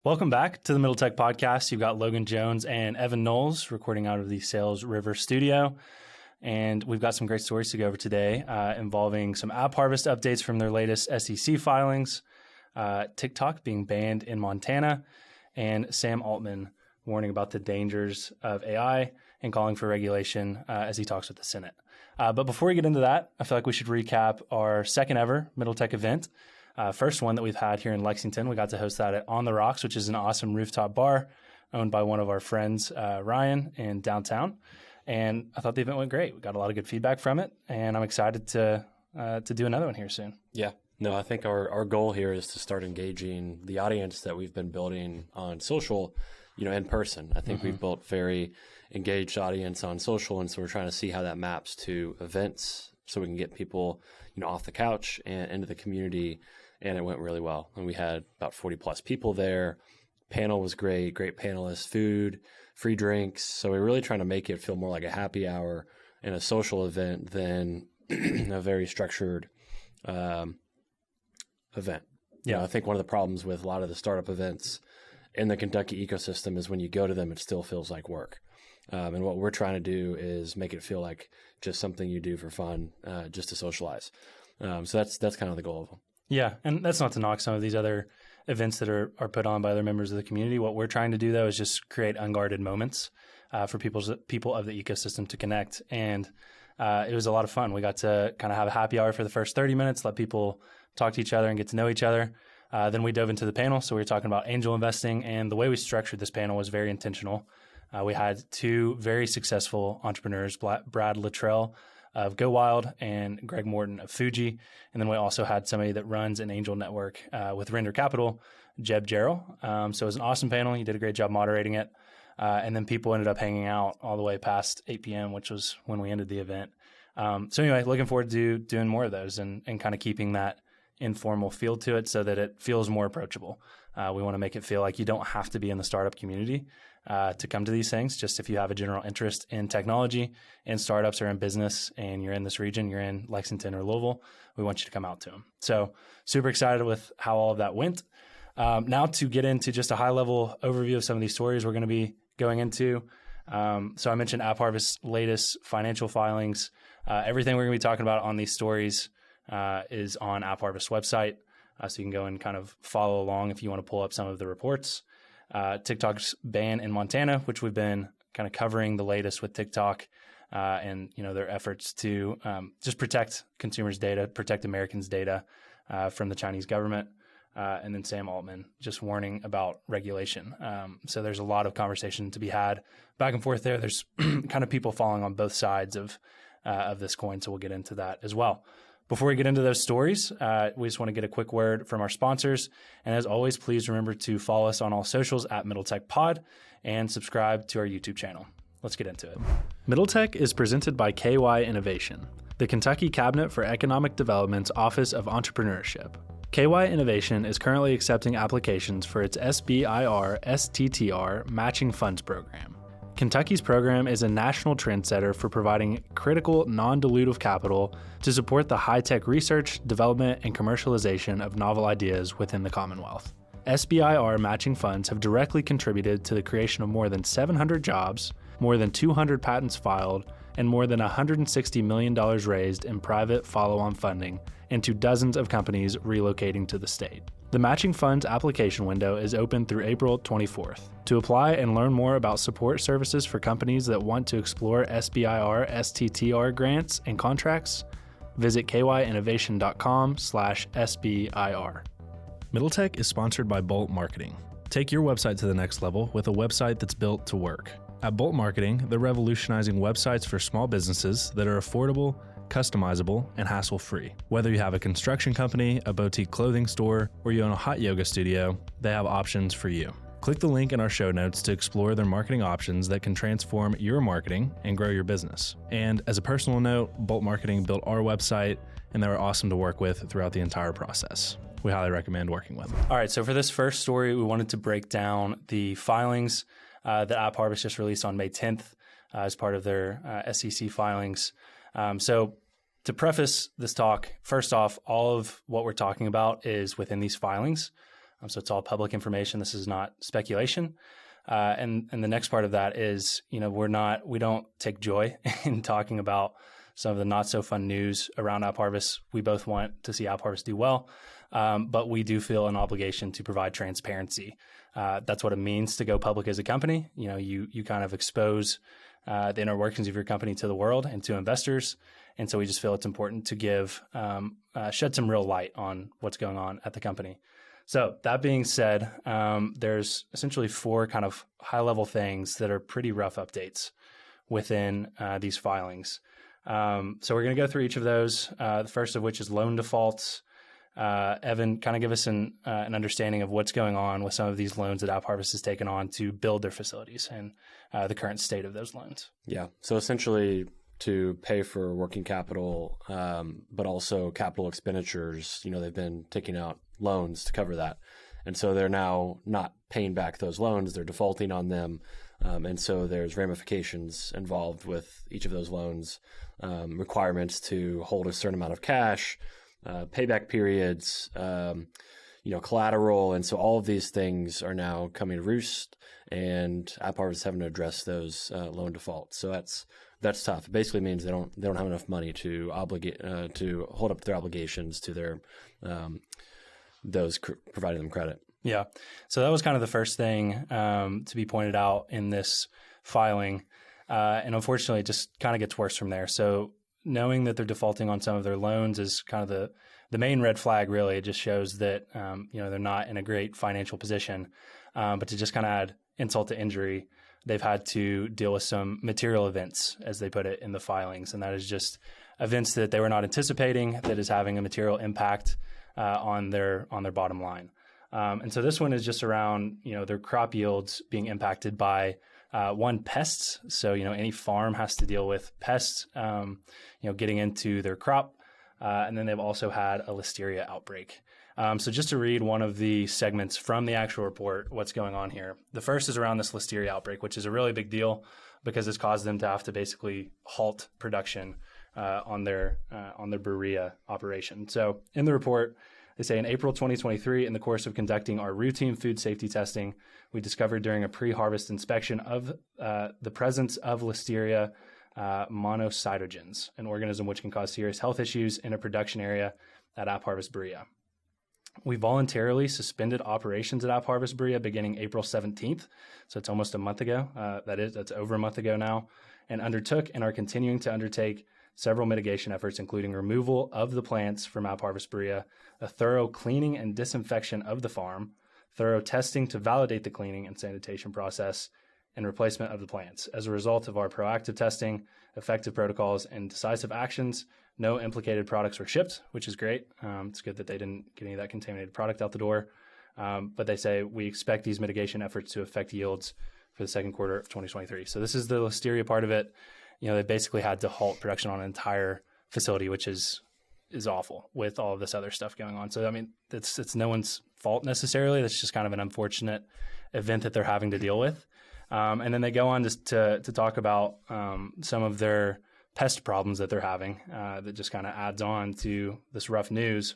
Welcome back to the Middle Tech Podcast. You've got Logan Jones and Evan Knowles recording out of the Sales River studio. And we've got some great stories to go over today involving some AppHarvest updates from their latest SEC filings, TikTok being banned in Montana, and Sam Altman warning about the dangers of AI and calling for regulation as he talks with the Senate. But before we get into that, I feel like we should recap our second ever Middle Tech event. First one that we've had here in Lexington. We got to host that at On the Rocks, which is an awesome rooftop bar owned by one of our friends, Ryan, in downtown. And I thought the event went great. We got a lot of good feedback from it, and I'm excited to do another one here soon. Yeah. No, I think our goal here is to start engaging the audience that we've been building on social, in person. I think we've built very engaged audience on social, and so we're trying to see how that maps to events so we can get people, off the couch and into the community. And it went really well. And we had about 40 plus people there. Panel was great panelists, food, free drinks. So we're really trying to make it feel more like a happy hour and a social event than a very structured event. Yeah, I think one of the problems with a lot of the startup events in the Kentucky ecosystem is when you go to them, it still feels like work. And what we're trying to do is make it feel like just something you do for fun, just to socialize. So that's kind of the goal of them. Yeah, and that's not to knock some of these other events that are put on by other members of the community. What we're trying to do, though, is just create unguarded moments for people of the ecosystem to connect. And it was a lot of fun. We got to kind of have a happy hour for the first 30 minutes, let people talk to each other and get to know each other. Then we dove into the panel. So we were talking about angel investing. And the way we structured this panel was very intentional. We had two very successful entrepreneurs, Brad Luttrell of Go Wild and Greg Morton of Fuji. And then we also had somebody that runs an angel network with Render Capital, Jeb Jarrell. So it was an awesome panel. He did a great job moderating it. And then people ended up hanging out all the way past 8 p.m., which was when we ended the event. So anyway, looking forward to doing more of those and kind of keeping that informal feel to it so that it feels more approachable. We want to make it feel like you don't have to be in the startup community to come to these things. Just if you have a general interest in technology and startups or in business and you're in this region, you're in Lexington or Louisville, we want you to come out to them. So super excited with how all of that went. Now to get into just a high level overview of some of these stories we're going to be going into. So I mentioned AppHarvest's latest financial filings. Everything we're going to be talking about on these stories is on AppHarvest's website. So you can go and kind of follow along if you want to pull up some of the reports. TikTok's ban in Montana, which we've been kind of covering the latest with TikTok and their efforts to just protect consumers' data, protect Americans' data from the Chinese government. And then Sam Altman just warning about regulation. So there's a lot of conversation to be had back and forth there. There's kind of people falling on both sides of this coin. So we'll get into that as well. Before we get into those stories, we just want to get a quick word from our sponsors. And as always, please remember to follow us on all socials at Middle Tech Pod and subscribe to our YouTube channel. Let's get into it. Middle Tech is presented by KY Innovation, the Kentucky Cabinet for Economic Development's Office of Entrepreneurship. KY Innovation is currently accepting applications for its SBIR STTR Matching Funds Program. Kentucky's program is a national trendsetter for providing critical, non-dilutive capital to support the high-tech research, development, and commercialization of novel ideas within the Commonwealth. SBIR matching funds have directly contributed to the creation of more than 700 jobs, more than 200 patents filed, and more than $160 million raised in private follow-on funding into dozens of companies relocating to the state. The matching funds application window is open through April 24th. To apply and learn more about support services for companies that want to explore SBIR STTR grants and contracts, visit kyinnovation.com/SBIR. Middle Tech is sponsored by Bolt Marketing. Take your website to the next level with a website that's built to work. At Bolt Marketing, they're revolutionizing websites for small businesses that are affordable, customizable, and hassle-free. Whether you have a construction company, a boutique clothing store, or you own a hot yoga studio, they have options for you. Click the link in our show notes to explore their marketing options that can transform your marketing and grow your business. And as a personal note, Bolt Marketing built our website, and they were awesome to work with throughout the entire process. We highly recommend working with them. All right, so for this first story, we wanted to break down the filings that AppHarvest just released on May 10th as part of their SEC filings. So to preface this talk, first off, all of what we're talking about is within these filings. So it's all public information. This is not speculation. And the next part of that is, we don't take joy in talking about some of the not so fun news around AppHarvest. We both want to see AppHarvest do well, but we do feel an obligation to provide transparency. That's what it means to go public as a company. You kind of expose the inner workings of your company to the world and to investors. And so we just feel it's important to shed some real light on what's going on at the company. So that being said, there's essentially 4 kind of high-level things that are pretty rough updates within these filings. So we're going to go through each of those. The first of which is loan defaults. Evan, kind of give us an understanding of what's going on with some of these loans that AppHarvest has taken on to build their facilities and the current state of those loans. Yeah. So essentially to pay for working capital, but also capital expenditures, they've been taking out loans to cover that. And so they're now not paying back those loans. They're defaulting on them. And so there's ramifications involved with each of those loans, requirements to hold a certain amount of cash, payback periods, collateral. And so all of these things are now coming to roost, and AppHarvest is having to address those loan defaults. So that's tough. It basically means they don't have enough money to hold up their obligations to their providing them credit. Yeah. So that was kind of the first thing to be pointed out in this filing. And unfortunately, it just kind of gets worse from there. So knowing that they're defaulting on some of their loans is kind of the main red flag, really. It just shows that, they're not in a great financial position. But to just kind of add insult to injury, they've had to deal with some material events, as they put it in the filings. And that is just events that they were not anticipating that is having a material impact on their bottom line. And so this one is just around, their crop yields being impacted by pests. So, any farm has to deal with pests, getting into their crop. And then they've also had a Listeria outbreak. So just to read one of the segments from the actual report, what's going on here. The first is around this Listeria outbreak, which is a really big deal because it's caused them to have to basically halt production on their Berea operation. So in the report, they say in April 2023, in the course of conducting our routine food safety testing, we discovered during a pre-harvest inspection of the presence of Listeria monocytogenes, an organism which can cause serious health issues in a production area at AppHarvest Berea. We voluntarily suspended operations at AppHarvest Berea beginning April 17th, so it's almost a month ago. That's over a month ago now, and undertook and are continuing to undertake several mitigation efforts, including removal of the plants from AppHarvest Berea, a thorough cleaning and disinfection of the farm, thorough testing to validate the cleaning and sanitation process, and replacement of the plants. As a result of our proactive testing, effective protocols, and decisive actions, no implicated products were shipped, which is great. It's good that they didn't get any of that contaminated product out the door. But they say we expect these mitigation efforts to affect yields for the second quarter of 2023. So this is the Listeria part of it. They basically had to halt production on an entire facility, which is awful with all of this other stuff going on. So, it's no one's fault necessarily. That's just kind of an unfortunate event that they're having to deal with. And then they go on to talk about some of their pest problems that they're having that just kind of adds on to this rough news.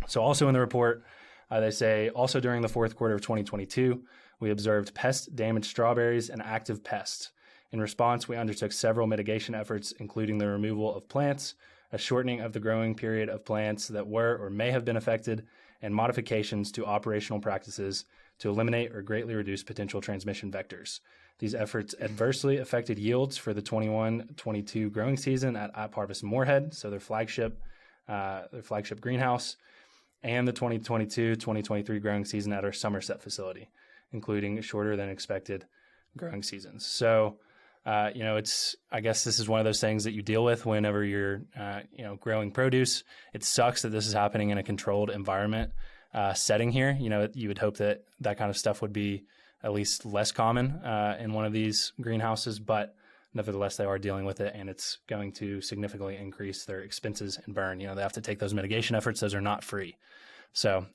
So also in the report, they say, also during the fourth quarter of 2022, we observed pest-damaged strawberries and active pests. In response, we undertook several mitigation efforts, including the removal of plants, a shortening of the growing period of plants that were or may have been affected, and modifications to operational practices to eliminate or greatly reduce potential transmission vectors. These efforts adversely affected yields for the 21-22 growing season at AppHarvest Moorhead, so their flagship greenhouse, and the 2022-2023 growing season at our Somerset facility, including shorter than expected growing seasons. So, I guess this is one of those things that you deal with whenever you're, growing produce. It sucks that this is happening in a controlled environment setting here. You would hope that kind of stuff would be at least less common in one of these greenhouses, but nevertheless, they are dealing with it, and it's going to significantly increase their expenses and burn. They have to take those mitigation efforts. Those are not free. So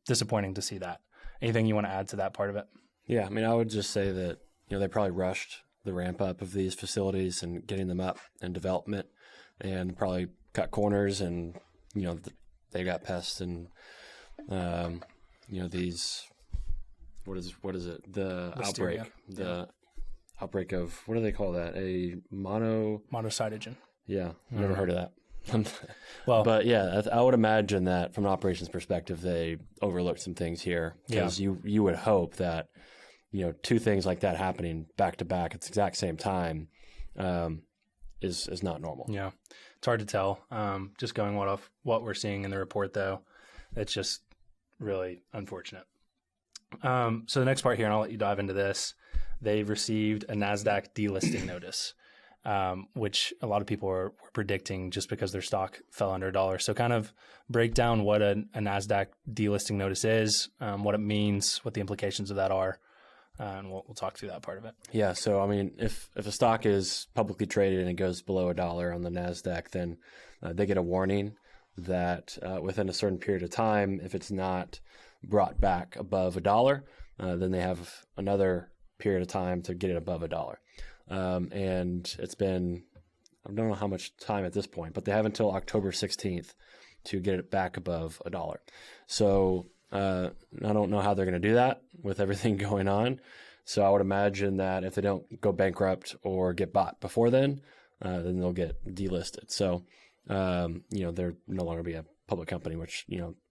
disappointing to see that. Anything you want to add to that part of it? Yeah, I would just say that, they probably rushed the ramp up of these facilities and getting them up and development, and probably cut corners, and, they got pests and these, what is it? The Listeria. outbreak, outbreak of, what do they call that? A monocytogen. Yeah, never heard of that. Well, but yeah, I would imagine that from an operations perspective, they overlooked some things here, because you would hope that, two things like that happening back to back at the exact same time is not normal. Yeah, it's hard to tell. Just going off what we're seeing in the report, though, it's just really unfortunate. So the next part here, and I'll let you dive into this. They've received a Nasdaq delisting notice, which a lot of people were predicting just because their stock fell under $1. So kind of break down what a Nasdaq delisting notice is, what it means, what the implications of that are, and we'll talk through that part of it. Yeah. So, I mean, if a stock is publicly traded and it goes below $1 on the Nasdaq, then they get a warning that within a certain period of time, if it's not brought back above $1, then they have another period of time to get it above $1. And it's been, I don't know how much time at this point, but they have until October 16th to get it back above $1. So I don't know how they're going to do that with everything going on. So I would imagine that if they don't go bankrupt or get bought before then they'll get delisted. So, they're no longer be a public company, which,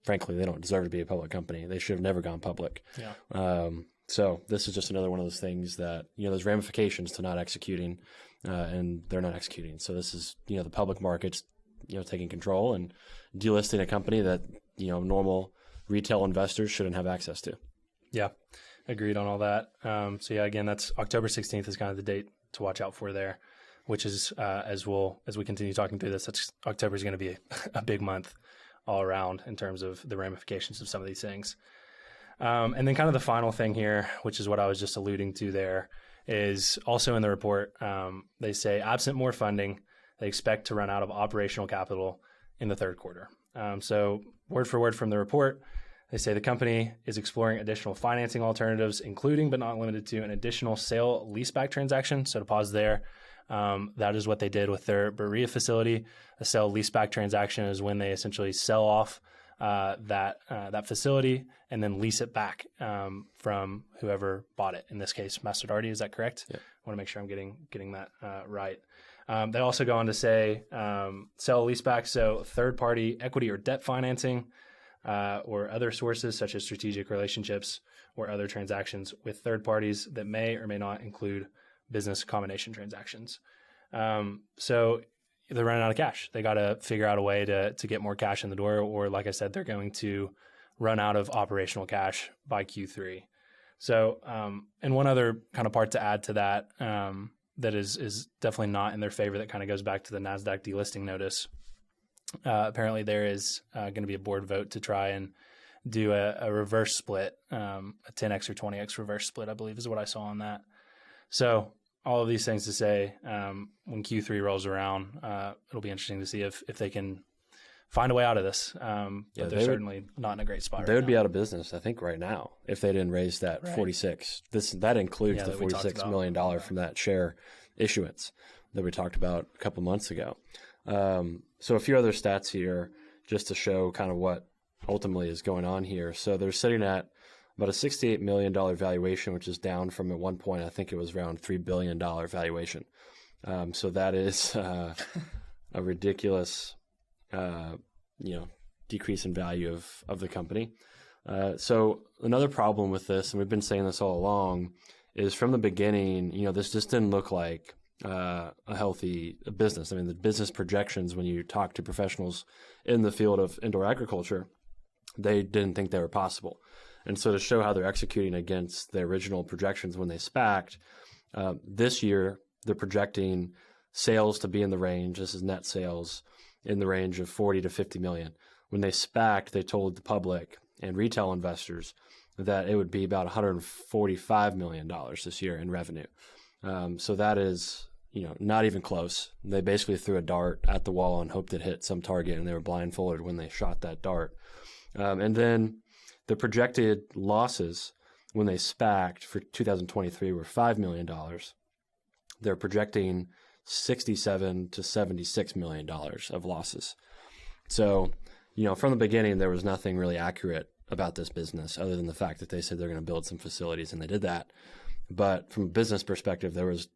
frankly, they don't deserve to be a public company. They should have never gone public. Yeah. So this is just another one of those things that, there's ramifications to not executing, and they're not executing. So this is, the public markets, taking control and delisting a company that, normal retail investors shouldn't have access to. Yeah, agreed on all that. So yeah, again, that's October 16th is kind of the date to watch out for there, which is, as we continue talking through this, October is going to be a big month all around in terms of the ramifications of some of these things. And then kind of the final thing here, which is what I was just alluding to there, is also in the report, they say absent more funding, they expect to run out of operational capital in the third quarter. So word for word from the report, they say the company is exploring additional financing alternatives, including but not limited to an additional sale leaseback transaction. So to pause there, that is what they did with their Berea facility. A sale leaseback transaction is when they essentially sell off that facility and then lease it back from whoever bought it. In this case, Masterdardi. Is that correct? Yeah. I want to make sure I'm getting that right. They also go on to say sell leaseback, so third-party equity or debt financing or other sources such as strategic relationships or other transactions with third parties that may or may not include business combination transactions. So they're running out of cash. They got to figure out a way to get more cash in the door, or like I said, they're going to run out of operational cash by Q3. So, and one other kind of part to add to that, that is definitely not in their favor, that kind of goes back to the Nasdaq delisting notice. Apparently there is going to be a board vote to try and do a reverse split, a 10x or 20x reverse split, I believe is what I saw on that. So all of these things to say, when Q3 rolls around, it'll be interesting to see if they can find a way out of this. But they're certainly not in a great spot. They would be out of business, I think, right now if they didn't raise that 46. That includes the $46 million from that share issuance that we talked about a couple months ago. So a few other stats here just to show kind of what ultimately is going on here. So they're sitting at about a $68 million valuation, which is down from at one point, I think it was around $3 billion valuation. So that is a ridiculous, decrease in value of the company. So another problem with this, and we've been saying this all along, is from the beginning, this just didn't look like a healthy business. I mean, the business projections, when you talk to professionals in the field of indoor agriculture, they didn't think they were possible. And so to show how they're executing against the original projections when they SPAC'd, this year they're projecting sales to be in the range, this is net sales, in the range of 40 to 50 million. When they SPAC'd, they told the public and retail investors that it would be about $145 million this year in revenue. So that is, not even close. They basically threw a dart at the wall and hoped it hit some target, and they were blindfolded when they shot that dart. And then the projected losses when they SPAC'd for 2023 were $5 million. They're projecting $67 to $76 million of losses. So, from the beginning, there was nothing really accurate about this business other than the fact that they said they're going to build some facilities, and they did that. But from a business perspective, there was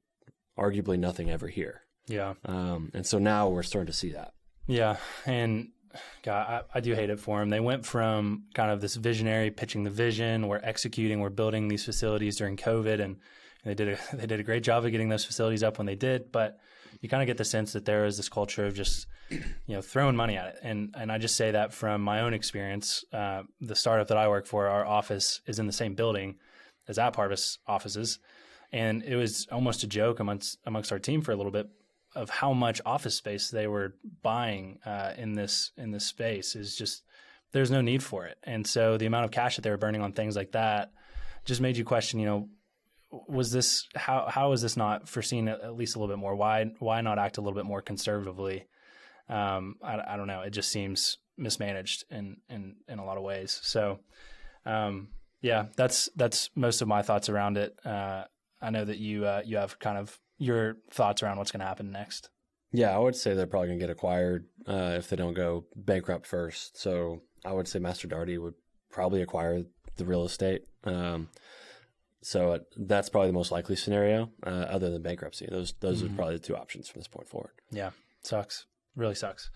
arguably nothing ever here. Yeah. And so now we're starting to see that. Yeah. And God, I do hate it for them. They went from kind of this visionary pitching the vision, we're executing, we're building these facilities during COVID, and they did a great job of getting those facilities up when they did. But you kind of get the sense that there is this culture of just, throwing money at it. And I just say that from my own experience. The startup that I work for, our office is in the same building as AppHarvest offices. And it was almost a joke amongst our team for a little bit of how much office space they were buying in this space. Is just, there's no need for it. And so the amount of cash that they were burning on things like that just made you question, was this, how is this not foreseen at least a little bit more? Why not act a little bit more conservatively? I don't know. It just seems mismanaged in a lot of ways. So, yeah, that's most of my thoughts around it. I know that you have kind of your thoughts around what's going to happen next. Yeah, I would say they're probably going to get acquired if they don't go bankrupt first. So I would say Master Darty would probably acquire the real estate. So that's probably the most likely scenario other than bankruptcy. Those are probably the two options from this point forward. Yeah, sucks. Really sucks.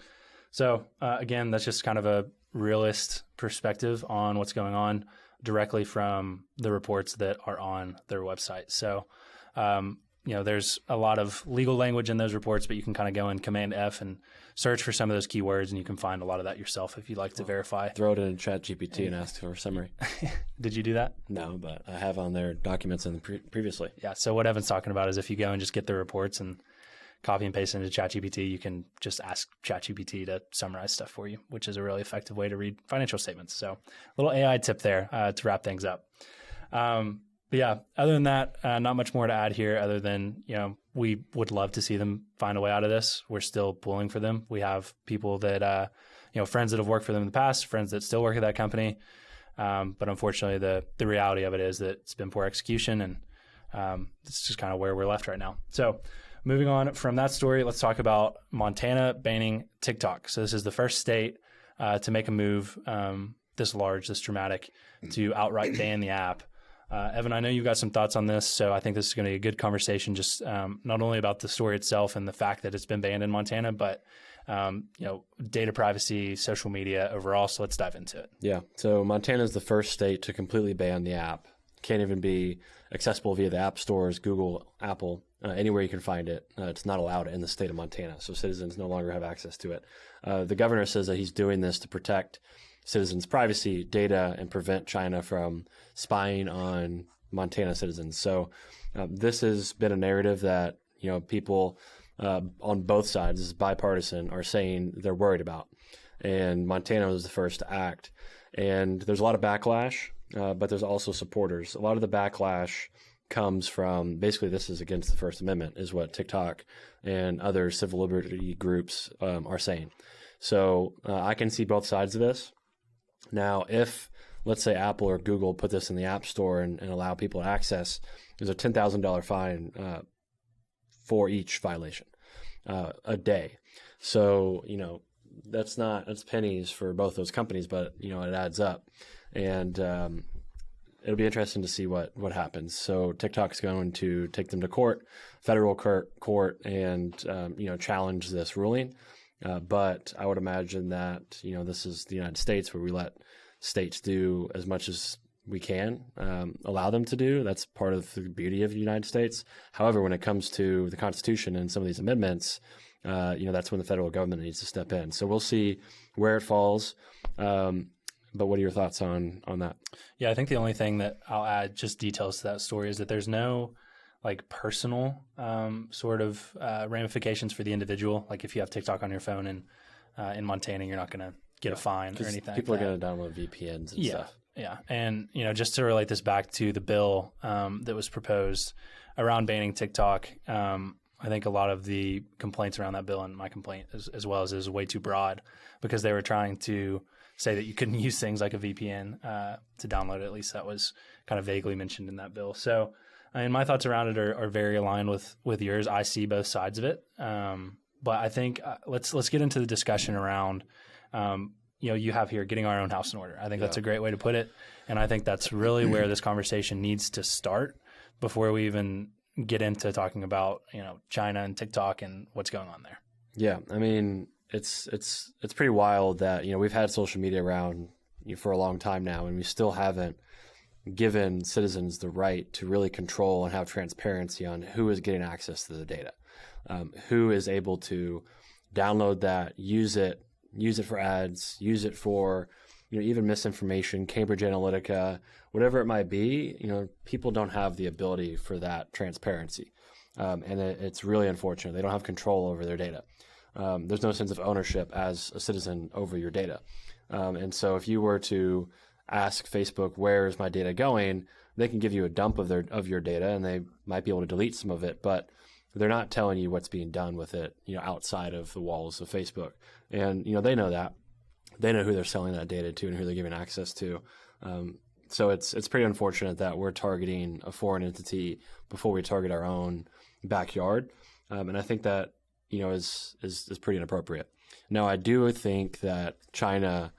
So again, that's just kind of a realist perspective on what's going on directly from the reports that are on their website. So, there's a lot of legal language in those reports, but you can kind of go in Command F and search for some of those keywords, and you can find a lot of that yourself if you'd like to verify. Throw it in ChatGPT and ask for a summary. Did you do that? No, but I have on their documents previously. Yeah. So what Evan's talking about is if you go and just get the reports and copy and paste into ChatGPT, you can just ask ChatGPT to summarize stuff for you, which is a really effective way to read financial statements. So a little AI tip there to wrap things up. But yeah, other than that, not much more to add here other than, we would love to see them find a way out of this. We're still pulling for them. We have people that, friends that have worked for them in the past, friends that still work at that company. But unfortunately, the reality of it is that it's been poor execution, and it's just kind of where we're left right now. So moving on from that story, let's talk about Montana banning TikTok. So this is the first state to make a move this large, this dramatic, to outright ban the app. Evan, I know you've got some thoughts on this, so I think this is going to be a good conversation, just not only about the story itself and the fact that it's been banned in Montana, but data privacy, social media overall. So let's dive into it. Yeah. So Montana is the first state to completely ban the app. Can't even be accessible via the app stores, Google, Apple, anywhere you can find it. It's not allowed in the state of Montana, so citizens no longer have access to it. The governor says that he's doing this to protect citizens' privacy, data, and prevent China from spying on Montana citizens. So this has been a narrative that people on both sides, this is bipartisan, are saying they're worried about. And Montana was the first to act. And there's a lot of backlash, but there's also supporters. A lot of the backlash comes from basically this is against the First Amendment, is what TikTok and other civil liberty groups are saying. So I can see both sides of this. Now, if, let's say, Apple or Google put this in the App Store and allow people to access, there's a $10,000 fine for each violation a day. So, that's pennies for both those companies, but, it adds up. And it'll be interesting to see what happens. So TikTok is going to take them to court, federal court, and, challenge this ruling. But I would imagine that, this is the United States where we let states do as much as we can allow them to do. That's part of the beauty of the United States. However, when it comes to the Constitution and some of these amendments, that's when the federal government needs to step in. So we'll see where it falls. But what are your thoughts on that? Yeah, I think the only thing that I'll add, just details to that story, is that there's no personal sort of ramifications for the individual. Like if you have TikTok on your phone and in Montana, you're not going to get a fine or anything. People are going to download VPNs and stuff. Yeah. And, just to relate this back to the bill that was proposed around banning TikTok, I think a lot of the complaints around that bill, and my complaint as well, is way too broad because they were trying to say that you couldn't use things like a VPN to download it. At least that was kind of vaguely mentioned in that bill. So, my thoughts around it are very aligned with yours. I see both sides of it. But I think let's get into the discussion around, you have here, getting our own house in order. I think that's a great way to put it. And I think that's really where this conversation needs to start before we even get into talking about, China and TikTok and what's going on there. Yeah. I mean, it's pretty wild that, we've had social media around for a long time now, and we still haven't given citizens the right to really control and have transparency on who is getting access to the data, who is able to download that, use it for ads, use it for, even misinformation, Cambridge Analytica, whatever it might be. People don't have the ability for that transparency. And it's really unfortunate. They don't have control over their data. There's no sense of ownership as a citizen over your data. And so if you were to ask Facebook, where is my data going, they can give you a dump of your data, and they might be able to delete some of it, but they're not telling you what's being done with it, outside of the walls of Facebook. And, they know that. They know who they're selling that data to and who they're giving access to. So it's pretty unfortunate that we're targeting a foreign entity before we target our own backyard. And I think that, is pretty inappropriate. Now, I do think that China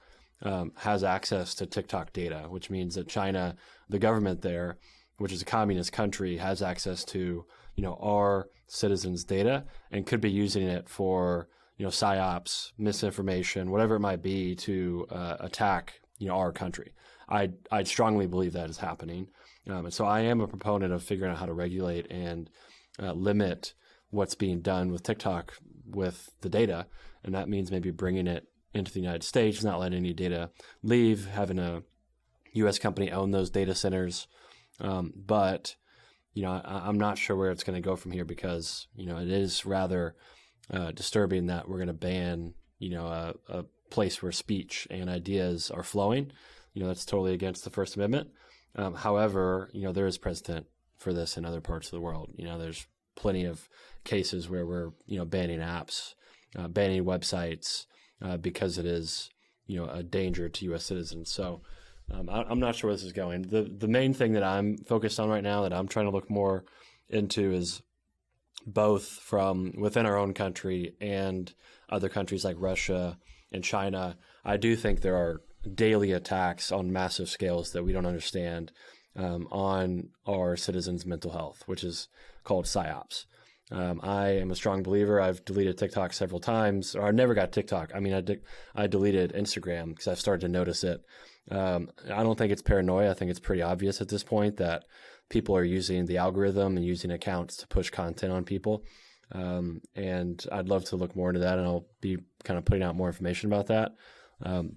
has access to TikTok data, which means that China, the government there, which is a communist country, has access to, our citizens' data and could be using it for, psyops, misinformation, whatever it might be to attack, our country. I'd strongly believe that is happening. And so I am a proponent of figuring out how to regulate and limit what's being done with TikTok with the data. And that means maybe bringing it into the United States, not letting any data leave, having a U.S. company own those data centers. But, I'm not sure where it's going to go from here because, it is rather disturbing that we're going to ban, a place where speech and ideas are flowing. That's totally against the First Amendment. However, there is precedent for this in other parts of the world. There's plenty of cases where we're, banning apps, banning websites because it is, a danger to U.S. citizens. So I'm not sure where this is going. The main thing that I'm focused on right now that I'm trying to look more into is both from within our own country and other countries like Russia and China. I do think there are daily attacks on massive scales that we don't understand on our citizens' mental health, which is called psyops. I am a strong believer. I've deleted TikTok several times, or I never got TikTok. I mean, I deleted Instagram because I've started to notice it. I don't think it's paranoia. I think it's pretty obvious at this point that people are using the algorithm and using accounts to push content on people. And I'd love to look more into that, and I'll be kind of putting out more information about that.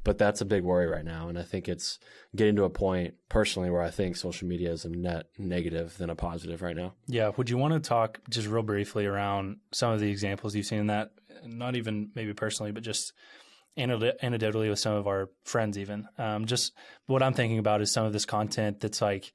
But that's a big worry right now. And I think it's getting to a point personally where I think social media is a net negative than a positive right now. Yeah. Would you want to talk just real briefly around some of the examples you've seen in that, not even maybe personally, but just anecdotally with some of our friends even? Just what I'm thinking about is some of this content that's like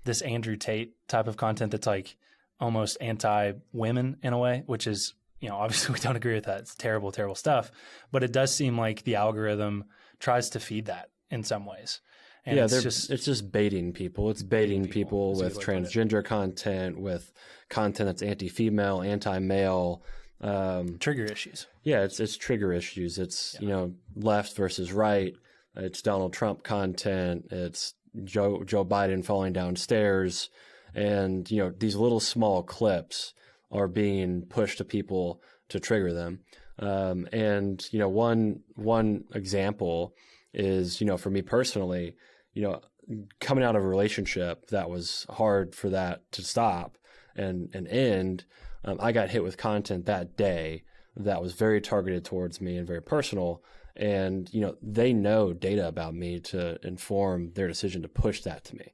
this Andrew Tate type of content that's like almost anti-women in a way, which is, obviously we don't agree with that. It's terrible, terrible stuff. But it does seem like the algorithm tries to feed that in some ways. And it's just baiting people. It's baiting people with transgender content, with content that's anti-female, anti-male. Trigger issues. Yeah, it's trigger issues. It's, left versus right. It's Donald Trump content. It's Joe Biden falling downstairs. And, these little small clips are being pushed to people to trigger them. And one example is, for me personally, coming out of a relationship that was hard for that to stop and end, I got hit with content that day that was very targeted towards me and very personal. And, they know data about me to inform their decision to push that to me.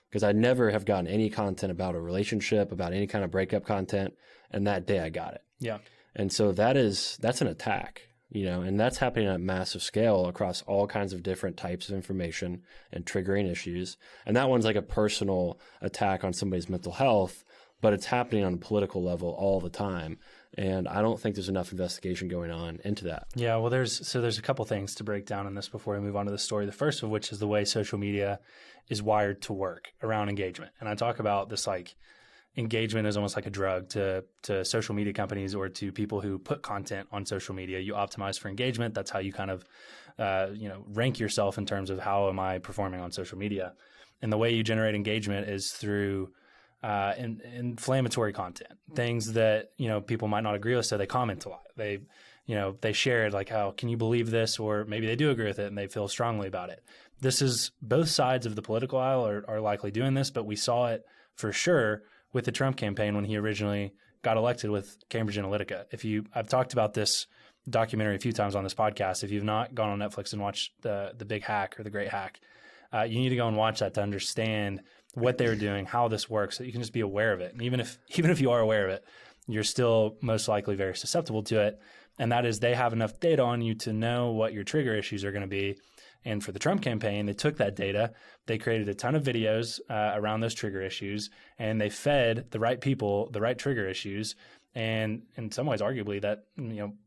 Because I never have gotten any content about a relationship, about any kind of breakup content. And that day I got it. Yeah. And so that's an attack, and that's happening at a massive scale across all kinds of different types of information and triggering issues. And that one's like a personal attack on somebody's mental health, but it's happening on a political level all the time. And I don't think there's enough investigation going on into that. Yeah, well, there's a couple things to break down in this before we move on to the story. The first of which is the way social media is wired to work around engagement. And I talk about this like engagement is almost like a drug to social media companies or to people who put content on social media. You optimize for engagement. That's how you kind of rank yourself in terms of how am I performing on social media. And the way you generate engagement is through inflammatory content, things that, people might not agree with. So they comment a lot. They share it like, how can you believe this? Or maybe they do agree with it and they feel strongly about it. This is both sides of the political aisle are likely doing this, but we saw it for sure with the Trump campaign when he originally got elected with Cambridge Analytica. I've talked about this documentary a few times on this podcast. If you've not gone on Netflix and watched the Big Hack or The Great Hack, you need to go and watch that to understand what they were doing, how this works, so you can just be aware of it. And even if you are aware of it, you're still most likely very susceptible to it. And that is, they have enough data on you to know what your trigger issues are going to be. And for the Trump campaign, they took that data, they created a ton of videos around those trigger issues, and they fed the right people the right trigger issues. And in some ways, arguably, that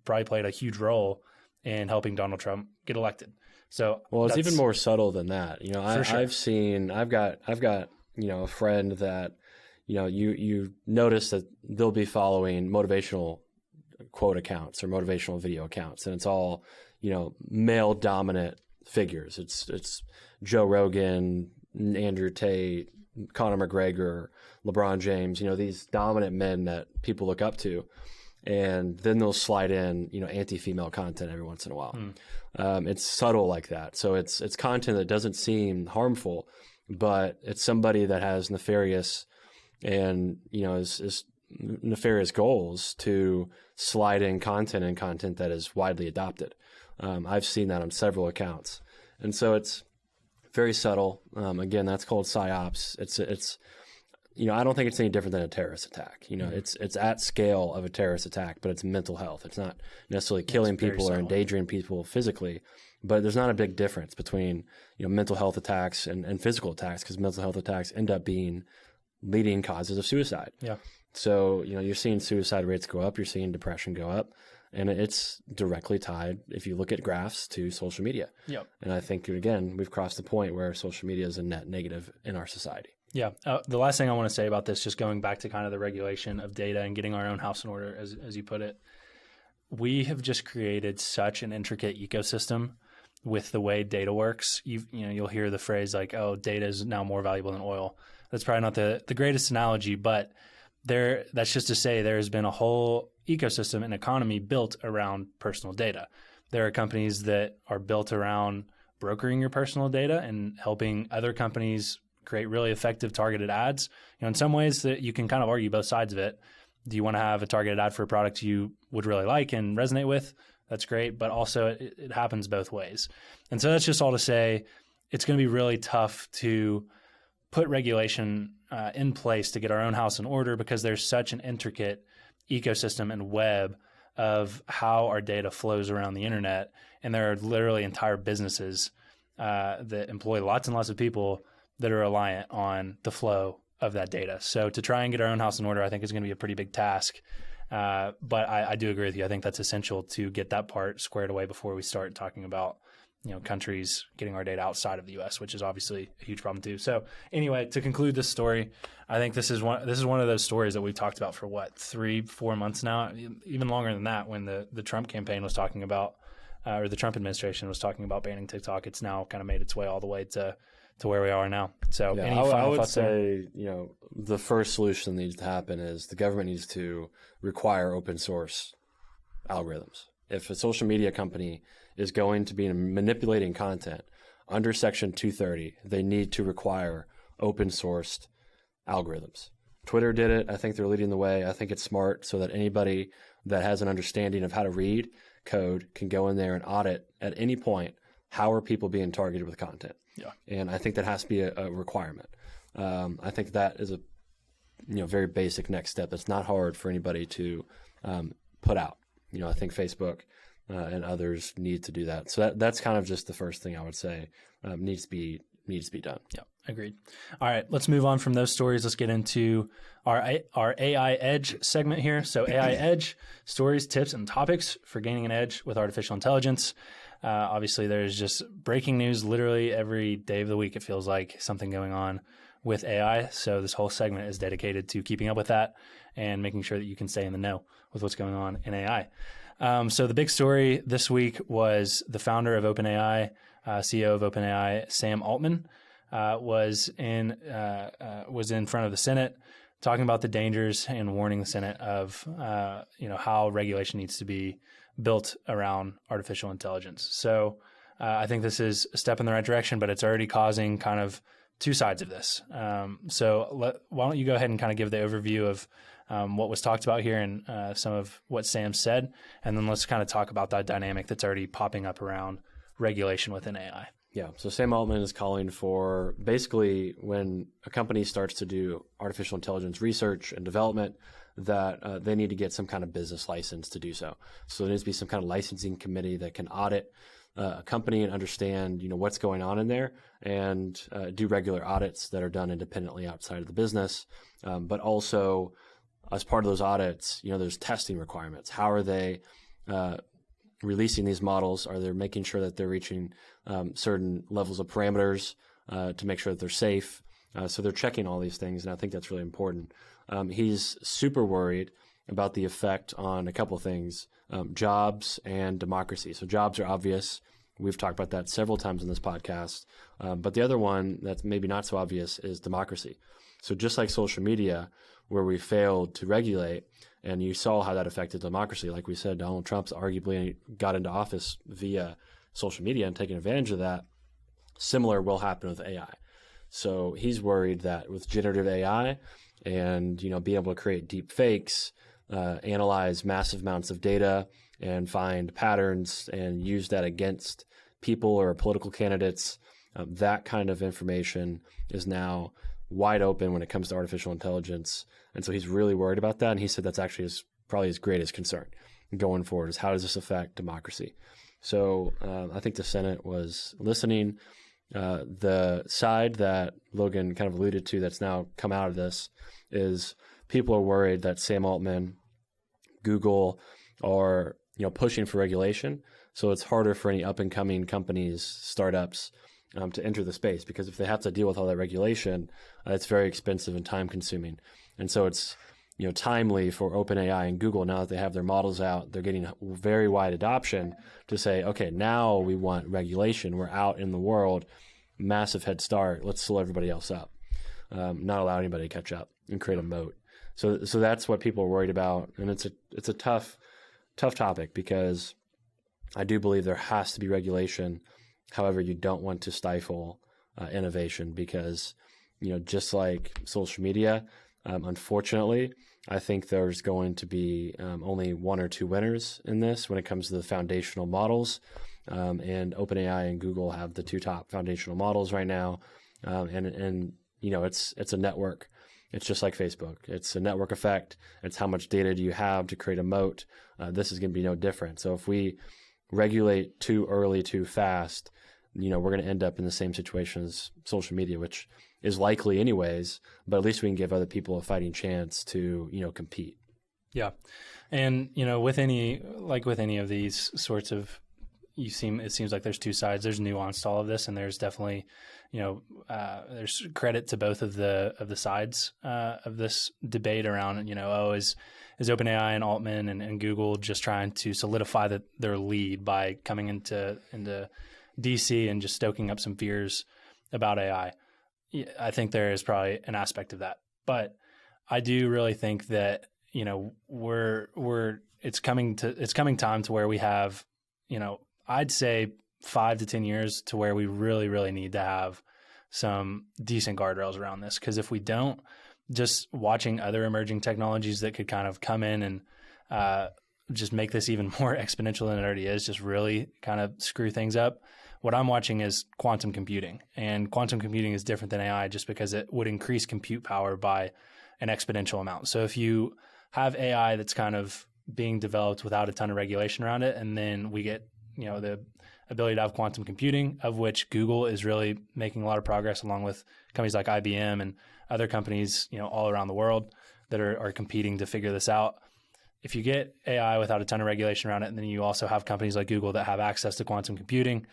probably played a huge role in helping Donald Trump get elected. So, well, it's even more subtle than that. I've got a friend that, you notice that they'll be following motivational quote accounts or motivational video accounts, and it's all, male dominant figures. It's Joe Rogan, Andrew Tate, Conor McGregor, LeBron James, these dominant men that people look up to. And then they'll slide in, anti-female content every once in a while. It's subtle like that. So it's content that doesn't seem harmful, but it's somebody that has nefarious and, is nefarious goals to slide in content that is widely adopted. I've seen that on several accounts. And so it's very subtle. Again, that's called psyops. It's I don't think it's any different than a terrorist attack. It's at scale of a terrorist attack, but it's mental health. It's not necessarily killing people or endangering people physically, but there's not a big difference between, mental health attacks and physical attacks, because mental health attacks end up being leading causes of suicide. Yeah. So, you're seeing suicide rates go up, you're seeing depression go up, and it's directly tied, if you look at graphs, to social media. Yep. And I think, again, we've crossed the point where social media is a net negative in our society. Yeah. The last thing I want to say about this, just going back to kind of the regulation of data and getting our own house in order, as you put it, we have just created such an intricate ecosystem with the way data works. You'll hear the phrase like, "Oh, data is now more valuable than oil." That's probably not the greatest analogy, but that's just to say there has been a whole ecosystem and economy built around personal data. There are companies that are built around brokering your personal data and helping other companies create really effective targeted ads. In some ways that you can kind of argue both sides of it. Do you want to have a targeted ad for a product you would really like and resonate with? That's great. But also it happens both ways. And so that's just all to say it's going to be really tough to put regulation in place to get our own house in order, because there's such an intricate ecosystem and web of how our data flows around the internet. And there are literally entire businesses that employ lots and lots of people that are reliant on the flow of that data. So to try and get our own house in order, I think is going to be a pretty big task. But I do agree with you. I think that's essential to get that part squared away before we start talking about, countries getting our data outside of the U.S., which is obviously a huge problem too. So anyway, to conclude this story, I think this is one of those stories that we've talked about for 3-4 months now, even longer than that. When the Trump campaign was talking about, or the Trump administration was talking about banning TikTok, it's now kind of made its way all the way to where we are now. So yeah, any final I would thoughts say, the first solution that needs to happen is the government needs to require open source algorithms. If a social media company is going to be manipulating content under Section 230, they need to require open sourced algorithms. Twitter did it. I think they're leading the way. I think it's smart so that anybody that has an understanding of how to read code can go in there and audit at any point, how are people being targeted with content? Yeah. And I think that has to be a requirement. I think that is a very basic next step. It's not hard for anybody to put out. I think Facebook and others need to do that. So that's kind of just the first thing I would say needs to be done. Yeah, agreed. All right, let's move on from those stories. Let's get into our AI Edge segment here. So AI Edge, stories, tips, and topics for gaining an edge with artificial intelligence. Obviously, there's just breaking news literally every day of the week. It feels like something going on with AI. So this whole segment is dedicated to keeping up with that and making sure that you can stay in the know with what's going on in AI. So the big story this week was the founder of OpenAI, CEO of OpenAI, Sam Altman, was in front of the Senate talking about the dangers and warning the Senate of how regulation needs to be built around artificial intelligence. So I think this is a step in the right direction, but it's already causing kind of two sides of this. So why don't you go ahead and kind of give the overview of what was talked about here and some of what Sam said, and then let's kind of talk about that dynamic that's already popping up around regulation within AI. Yeah, so Sam Altman is calling for basically when a company starts to do artificial intelligence research and development, that they need to get some kind of business license to do so. So there needs to be some kind of licensing committee that can audit a company and understand, what's going on in there, and do regular audits that are done independently outside of the business. But also, as part of those audits, there's testing requirements. How are they releasing these models? Are they making sure that they're reaching certain levels of parameters to make sure that they're safe? So they're checking all these things, and I think that's really important. He's super worried about the effect on a couple of things, jobs and democracy. So jobs are obvious. We've talked about that several times in this podcast. But the other one that's maybe not so obvious is democracy. So just like social media, where we failed to regulate, and you saw how that affected democracy. Like we said, Donald Trump's arguably got into office via social media and taking advantage of that. Similar will happen with AI. So he's worried that with generative AI and, being able to create deep fakes, analyze massive amounts of data and find patterns and use that against people or political candidates, that kind of information is now wide open when it comes to artificial intelligence. And so he's really worried about that. And he said that's actually probably his greatest concern going forward, is how does this affect democracy? So I think the Senate was listening. The side that Logan kind of alluded to that's now come out of this is people are worried that Sam Altman, Google are pushing for regulation. So it's harder for any up-and-coming companies, startups, to enter the space, because if they have to deal with all that regulation, it's very expensive and time-consuming. And so it's timely for OpenAI and Google, now that they have their models out, they're getting very wide adoption, to say, okay, now we want regulation. We're out in the world, massive head start. Let's slow everybody else up, not allow anybody to catch up and create a moat. So that's what people are worried about, and it's a tough topic, because I do believe there has to be regulation. However, you don't want to stifle innovation, because just like social media, unfortunately, I think there's going to be only one or two winners in this when it comes to the foundational models. And OpenAI and Google have the two top foundational models right now. And it's a network. It's just like Facebook. It's a network effect. It's how much data do you have to create a moat. This is going to be no different. So if we regulate too early, too fast, we're going to end up in the same situation as social media, which is likely anyways, but at least we can give other people a fighting chance to, compete. Yeah. And, with any of these sorts of, it seems like there's two sides. There's nuance to all of this, and there's definitely, there's credit to both of the sides of this debate around, is OpenAI and Altman and Google just trying to solidify their lead by coming into DC and just stoking up some fears about AI. I think there is probably an aspect of that, but I do really think that it's coming time to where we have, I'd say 5 to 10 years to where we really, really need to have some decent guardrails around this. Because if we don't, just watching other emerging technologies that could kind of come in and just make this even more exponential than it already is, just really kind of screw things up. What I'm watching is quantum computing, and quantum computing is different than AI just because it would increase compute power by an exponential amount. So if you have AI that's kind of being developed without a ton of regulation around it, and then we get, the ability to have quantum computing, of which Google is really making a lot of progress, along with companies like IBM and other companies, all around the world that are competing to figure this out. If you get AI without a ton of regulation around it, and then you also have companies like Google that have access to quantum computing,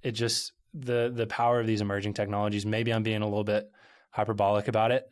it just, the power of these emerging technologies, maybe I'm being a little bit hyperbolic about it,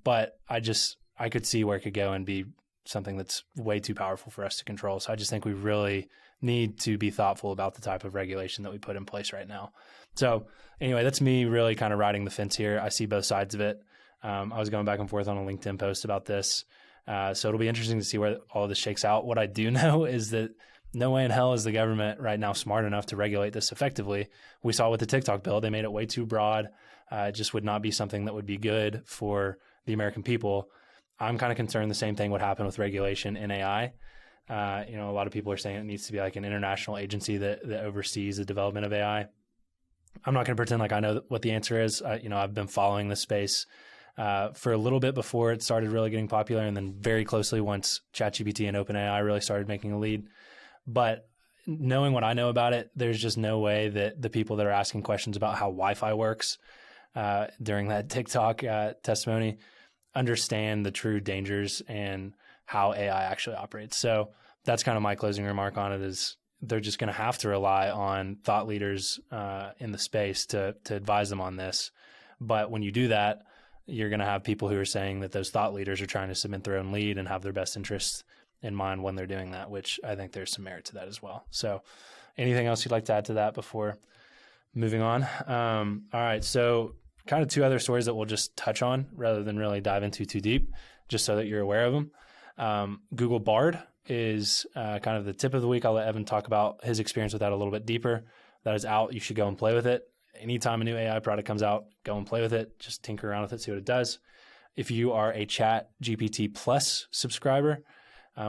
but I could see where it could go and be something that's way too powerful for us to control. So I just think we really need to be thoughtful about the type of regulation that we put in place right now. So anyway, that's me really kind of riding the fence here. I see both sides of it. I was going back and forth on a LinkedIn post about this. So it'll be interesting to see where all of this shakes out. What I do know is that no way in hell is the government right now smart enough to regulate this effectively. We saw with the TikTok bill, they made it way too broad. It just would not be something that would be good for the American people. I'm kind of concerned the same thing would happen with regulation in AI. A lot of people are saying it needs to be like an international agency that oversees the development of AI. I'm not going to pretend like I know what the answer is. I've been following this space for a little bit before it started really getting popular, and then very closely once ChatGPT and OpenAI really started making a lead. But knowing what I know about it, there's just no way that the people that are asking questions about how Wi-Fi works during that TikTok testimony understand the true dangers and how AI actually operates. So that's kind of my closing remark on it, is they're just going to have to rely on thought leaders in the space to advise them on this. But when you do that, you're going to have people who are saying that those thought leaders are trying to submit their own lead and have their best interests in mind when they're doing that, which I think there's some merit to that as well. So anything else you'd like to add to that before moving on? All right. So kind of two other stories that we'll just touch on rather than really dive into too deep, just so that you're aware of them. Google Bard is kind of the tip of the week. I'll let Evan talk about his experience with that a little bit deeper. That is out. You should go and play with it. Anytime a new AI product comes out, go and play with it. Just tinker around with it, see what it does. If you are a ChatGPT Plus subscriber,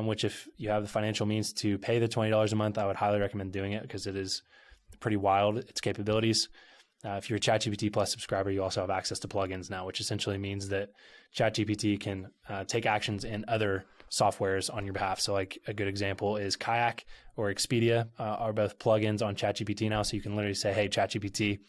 which if you have the financial means to pay the $20 a month, I would highly recommend doing it because it is pretty wild, its capabilities. If you're a ChatGPT Plus subscriber, you also have access to plugins now, which essentially means that ChatGPT can take actions in other softwares on your behalf. So like a good example is Kayak or Expedia are both plugins on ChatGPT now. So you can literally say, hey, ChatGPT,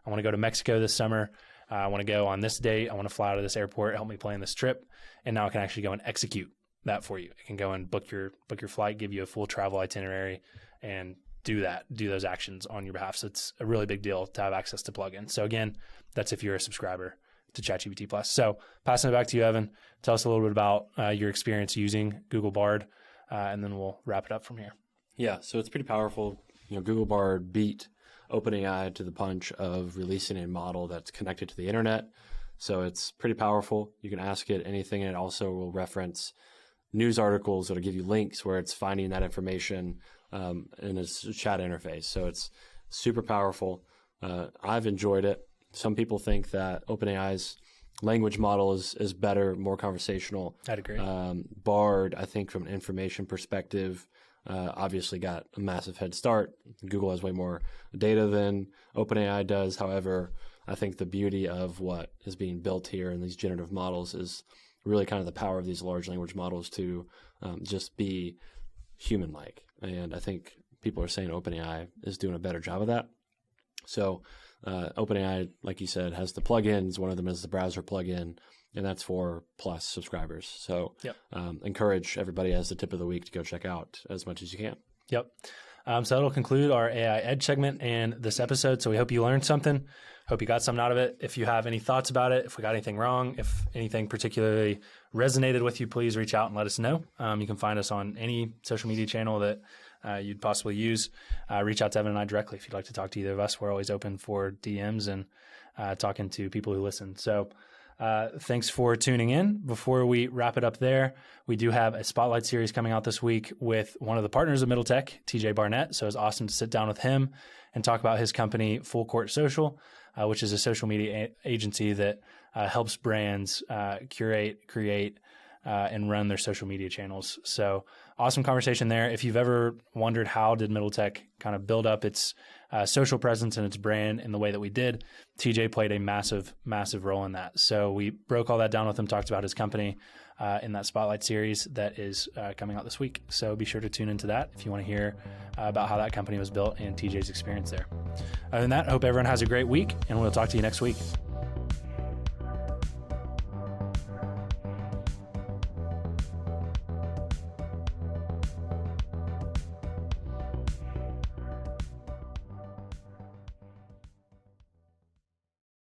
I want to go to Mexico this summer. I want to go on this date. I want to fly out of this airport. Help me plan this trip. And now it can actually go and execute that for you. It can go and book your flight, give you a full travel itinerary, and do those actions on your behalf. So it's a really big deal to have access to plugins. So again, that's if you're a subscriber to ChatGPT Plus. So passing it back to you, Evan, tell us a little bit about your experience using Google Bard, and then we'll wrap it up from here. Yeah, so it's pretty powerful. Google Bard beat OpenAI to the punch of releasing a model that's connected to the internet. So it's pretty powerful. You can ask it anything, and it also will reference news articles. It'll give you links where it's finding that information in its chat interface. So it's super powerful. I've enjoyed it. Some people think that OpenAI's language model is better, more conversational. I'd agree. Bard, I think from an information perspective, obviously got a massive head start. Google has way more data than OpenAI does. However, I think the beauty of what is being built here in these generative models is really kind of the power of these large language models to just be human-like. And I think people are saying OpenAI is doing a better job of that. So OpenAI, like you said, has the plugins. One of them is the browser plugin, and that's for Plus subscribers. So encourage everybody as the tip of the week to go check out as much as you can. Yep. So that'll conclude our AI Edge segment and this episode. So we hope you learned something. Hope you got something out of it. If you have any thoughts about it, if we got anything wrong, if anything particularly resonated with you, please reach out and let us know. You can find us on any social media channel that you'd possibly use. Reach out to Evan and I directly if you'd like to talk to either of us. We're always open for DMs and talking to people who listen. So thanks for tuning in. Before we wrap it up there, we do have a spotlight series coming out this week with one of the partners of Middle Tech, TJ Barnett. So it's awesome to sit down with him and talk about his company, Full Court Social, which is a social media agency that helps brands curate, create, and run their social media channels. So awesome conversation there. If you've ever wondered how did Middle Tech kind of build up its social presence and its brand in the way that we did, TJ played a massive, massive role in that. So we broke all that down with him, talked about his company in that Spotlight series that is coming out this week. So be sure to tune into that if you want to hear about how that company was built and TJ's experience there. Other than that, I hope everyone has a great week, and we'll talk to you next week.